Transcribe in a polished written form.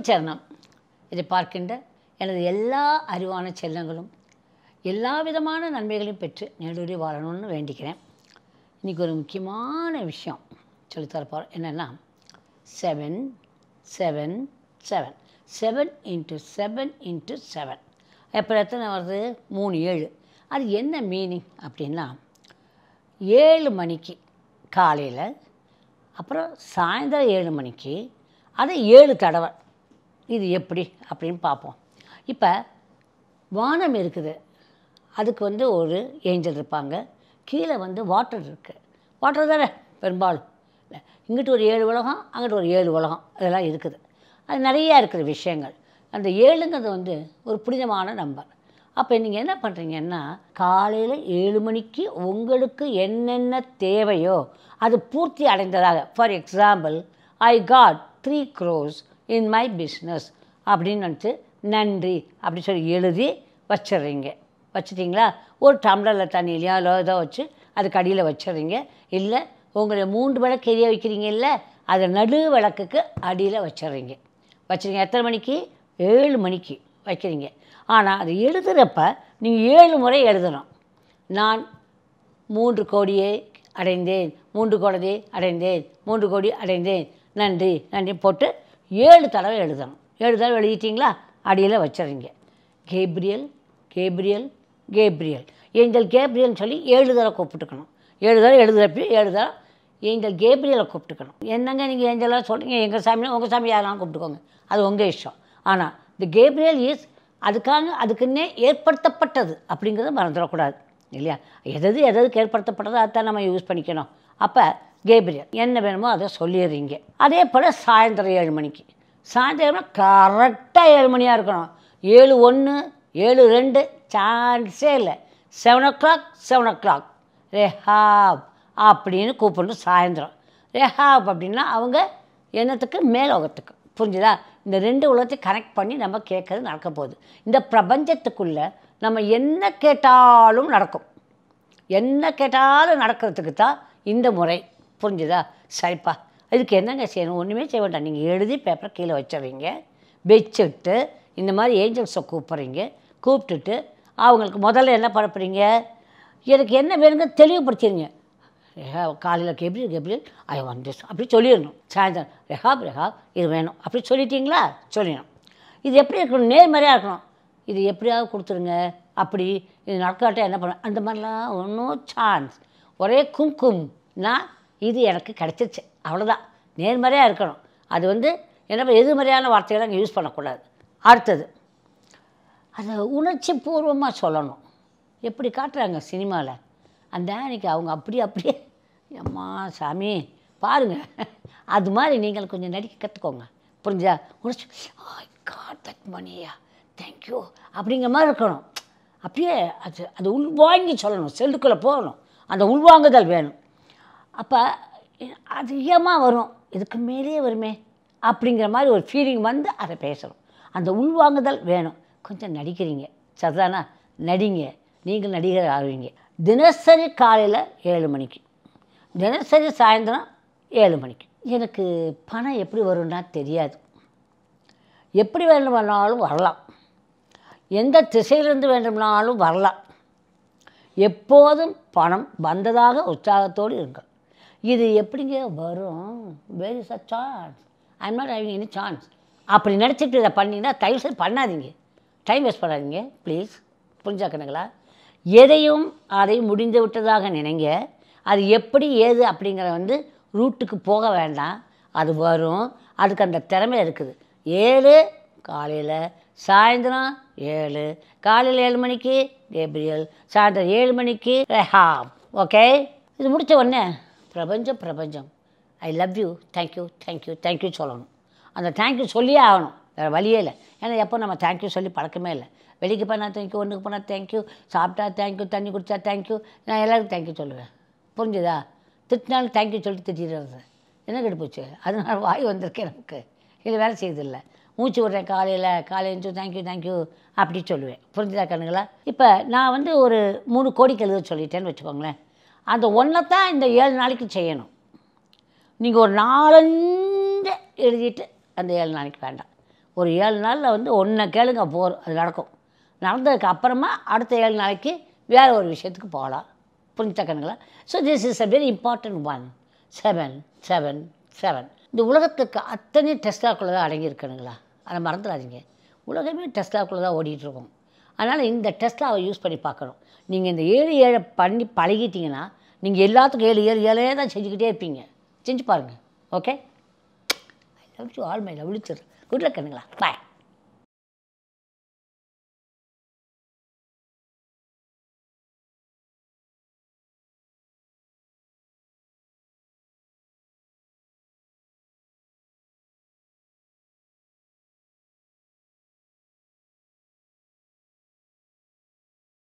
சரணம். இதை பார்க்கின்ற எனது எல்லா அறிவான செல்லங்களும் எல்லா விதமான நன்மைகளையும் பெற்று நெடுவரி வாழணும்னு வேண்டிக்கிறேன். இன்றைக்கி ஒரு முக்கியமான விஷயம் சொல்லித்தரப்போகிறோம். என்னென்னா 7 7 7 7 × 7 × 7 எப்போ எத்தனை வருது? 3 7. அது என்ன மீனிங் அப்படின்னா 7 மணிக்கு காலையில், அப்புறம் சாயந்தரம் 7 மணிக்கு, அதை 7 தடவை. இது எப்படி அப்படின்னு பார்ப்போம். இப்போ வானம் இருக்குது, அதுக்கு ஒரு ஏஞ்சல் இருப்பாங்க, கீழே வாட்டர் இருக்குது. வாட்டர் தானே பெரும்பாலும் இல்லை, இங்கிட்டு ஒரு 7 உலகம், அங்கிட்டு ஒரு 7 உலகம், அதெல்லாம் இருக்குது. அது நிறையா இருக்கிற விஷயங்கள். அந்த 7ங்கிறது ஒரு புனிதமான நம்பர். அப்போ நீங்கள் என்ன பண்ணுறீங்கன்னா, காலையில் 7 மணிக்கு உங்களுக்கு என்னென்ன தேவையோ அது பூர்த்தி அடைந்ததாக, for example I got 3 crores in my business அப்படின்னு நினச்சி நன்றி அப்படி சொல்லி எழுதி வச்சிடுறீங்க. வச்சுட்டிங்களா? ஒரு டம்ளரில் தண்ணியிலையோ இல்லை ஏதோ வச்சு அதுக்கு அடியில் வச்சிடுறீங்க. இல்லை உங்களை 3 விளக்கு எரிய வைக்கிறீங்கல்ல, அதை நடு விளக்குக்கு அடியில் வச்சிடுறீங்க. வச்சுருங்க. எத்தனை மணிக்கு? 7 மணிக்கு வைக்கிறீங்க. ஆனால் அது எழுதுகிறப்ப நீங்கள் 7 முறை எழுதணும். நான் 3 கோடியை அடைந்தேன், 3 கோடியை அடைந்தேன், 3 கோடி அடைந்தேன், நன்றி நன்றி போட்டு 7 தடவை எழுதணும். 7 தடவை எழுதிட்டிங்களா? அடியில் வச்சிடுறீங்க. கேப்ரியல் கேப்ரியல் கேப்ரியல், ஏஞ்சல் கேப்ரியல்னு சொல்லி 7 தடவை கூப்பிட்டுக்கணும். 7 தடவை எழுதுகிறப்ப 7 தடவை ஏஞ்சல் கேப்ரியலை கூப்பிட்டுக்கணும். என்னங்க நீங்கள் ஏஞ்சலாக சொல்கிறீங்க, எங்கள் சாமியை உங்கள் சாமி யாரெல்லாம் கூப்பிட்டுக்கோங்க, அது உங்கள் இஷ்டம். ஆனால் இந்த கேப்ரியல் இஸ் அதுக்குன்னே ஏற்படுத்தப்பட்டது அப்படிங்கிறத மறந்துடக்கூடாது இல்லையா? எதுக்கு ஏற்படுத்தப்பட்டதோ அதுதான் நம்ம யூஸ் பண்ணிக்கணும். அப்போ கேப்ரியல் என்ன வேணுமோ அதை சொல்லிடுறீங்க. அதே போல் சாயந்தரம் 7 மணிக்கு, சாயந்தரம் கரெக்டாக 7 மணியாக இருக்கணும். 7:01 7:02 சான்ஸே இல்லை. 7 o'clock 7 o'clock ரெஹாப் அப்படின்னு கூப்பிடணும். சாயந்தரம் ரெஹாப் அப்படின்னா அவங்க என்னத்துக்கு? மேலோகத்துக்கு. புரிஞ்சுதா? இந்த 2 உலகத்தை கனெக்ட் பண்ணி நம்ம கேட்குறது நடக்க போகுது. இந்த பிரபஞ்சத்துக்குள்ளே நம்ம என்ன கேட்டாலும் நடக்கும். என்ன கேட்டாலும் நடக்கிறதுக்கு தான் இந்த முறை. புரிஞ்சுதா? சரிப்பா, இதுக்கு என்னங்க செய்யணும்? ஒன்றுமே செய்ய வேண்டாம். நீங்கள் எழுதி பேப்பரை கீழே வச்சுறீங்க. வச்சுட்டு இந்த மாதிரி ஏஞ்சல்ஸை கூப்பிட்றீங்க. கூப்பிட்டுட்டு அவங்களுக்கு முதல்ல என்ன பரப்புறீங்க? எனக்கு என்ன வேணுங்க தெளிவுபடுத்திடுங்க. காலையில் கேப்ரியல் ஐ வாண்ட் திஸ் அப்படி சொல்லிடணும். சாயந்தரம் ரெஹாப் இது வேணும் அப்படி சொல்லிட்டீங்களா? சொல்லிடணும். இது எப்படி இருக்கணும்? நேர்மறையாக இருக்கணும். இது எப்படியாவது கொடுத்துருங்க, அப்படி இது நடக்காட்ட என்ன பண்ண, அந்த மாதிரிலாம் ஒன்றும் சான்ஸ். ஒரே கும்கும்னா இது எனக்கு கிடச்சிருச்சு அவ்வளோதான். நேர்மறையாக இருக்கணும். அது என்ன எதிர்மறையான வார்த்தைகளை அங்கே யூஸ் பண்ணக்கூடாது. அடுத்தது அதை உணர்ச்சி பூர்வமாக சொல்லணும். எப்படி காட்டுறாங்க சினிமாவில், அந்த அன்றைக்கி அவங்க அப்படியே அம்மா சாமி பாருங்கள், அது மாதிரி நீங்கள் கொஞ்சம் நடிக்க கற்றுக்கோங்க. புரிஞ்சா? உணர்ச்சி ஐ காட் தட் மணியா தேங்க்யூ அப்படிங்கிற மாதிரி இருக்கணும். அப்படியே அது உள்வாங்கி சொல்லணும். செல்லுக்குள்ளே போகணும். அந்த உள்வாங்குதல் வேணும். அப்போ அதிகமாக வரும், இதுக்கு மேலேயே வருமே அப்படிங்கிற மாதிரி ஒரு ஃபீலிங் அதை பேசணும். அந்த உள்வாங்குதல் வேணும். கொஞ்சம் நடிக்கிறீங்க சரிதானா? நடிங்க, நீங்கள் நடிகர் ஆகுவீங்க. தினசரி காலையில் 7 மணிக்கு, தினசரி சாயந்தரம் 7 மணிக்கு. எனக்கு பணம் எப்படி வரும்னா தெரியாது. எப்படி வேண்டுமானாலும் வரலாம், எந்த திசையிலிருந்து வேண்டுமானாலும் வரலாம். எப்போதும் பணம் வந்ததாக உற்சாகத்தோடு இருங்கள். இது எப்படிங்க வரும்? Where is a chance, I am not having any chance அப்படி நினச்சிட்டு இதை பண்ணிங்கன்னா தயவுசெய்து பண்ணாதீங்க. டைம் வேஸ்ட் பண்ணாதீங்க ப்ளீஸ். புரிஞ்சாக்கணுங்களா? எதையும் அதை முடிந்து விட்டதாக நினைங்க. அது எப்படி ஏது அப்படிங்கிற ரூட்டுக்கு போக வேண்டாம். அது வரும். அதுக்கு அந்த திறமை இருக்குது. 7 காலையில், சாயந்தரம் 7, காலையில் 7 மணிக்கு கேப்ரியல், சாயந்தரம் 7 மணிக்கு ரெஹாப். ஓகே, இது முடித்த உடனே பிரபஞ்சம் ஐ லவ் யூ, தேங்க்யூ சொல்லணும். அந்த தேங்க்யூ சொல்லியே ஆகணும், வேறு வழியே இல்லை. ஏன்னா எப்போ நம்ம தேங்க்யூ சொல்லி பழக்கமே இல்லை. வெளிக்கு போனால் தேங்க்யூ, ஒன்றுக்கு போனால் தேங்க்யூ, சாப்பிட்டா தேங்க்யூ, தண்ணி குடித்தா தேங்க்யூ. நான் எல்லாருக்கும் தேங்க்யூ சொல்லுவேன். புரிஞ்சுதா? திட்டினாலும் தேங்க்யூ சொல்லிட்டு திட்டிடுறது என்ன கெட்டு போச்சு? அதனால வாய் வந்திருக்கேன் நமக்கு. இது வேலை செய்யறதில்லை. மூச்சு விட்றேன் காலையில் தேங்க்யூ அப்படி சொல்லுவேன். புரிஞ்சுதா கண்ணுங்களா? இப்போ நான் ஒரு 3 கோடிக்கு எழுத சொல்லிட்டேன்னு வச்சுக்கோங்களேன். அந்த ஒன்றை தான் இந்த 7 நாளைக்கு செய்யணும். நீங்கள் ஒரு 4 எழுதிட்டு அந்த 7 நாளைக்கு வேண்டாம். ஒரு 7 நாளில் வந்து ஒன்றை கேளுங்க போதும், அது நடக்கும். நடந்ததுக்கு அப்புறமா அடுத்த 7 நாளைக்கு வேறு ஒரு விஷயத்துக்கு போகலாம். புரிஞ்சுக்கணுங்களா? So this is a very important one. 7 7 7. இந்த உலகத்துக்கு அத்தனை டெஸ்லாக்குள்ளே தான் அடங்கியிருக்கணுங்களா? அதை மறந்துடாதீங்க. உலகமே டெஸ்லாக்குள்ளே தான் ஓடிட்டுருக்கோம். அதனால் இந்த டெஸ்லாவை யூஸ் பண்ணி பார்க்கணும். நீங்கள் இந்த 7 7 பண்ணி பழகிட்டிங்கன்னா நீங்கள் எல்லாத்துக்கும் 7 7 7 தான் செஞ்சுக்கிட்டே இருப்பீங்க. செஞ்சு பாருங்கள். Okay, I love you all my lovely children. Good luck கண்ணுங்களா. பாய்.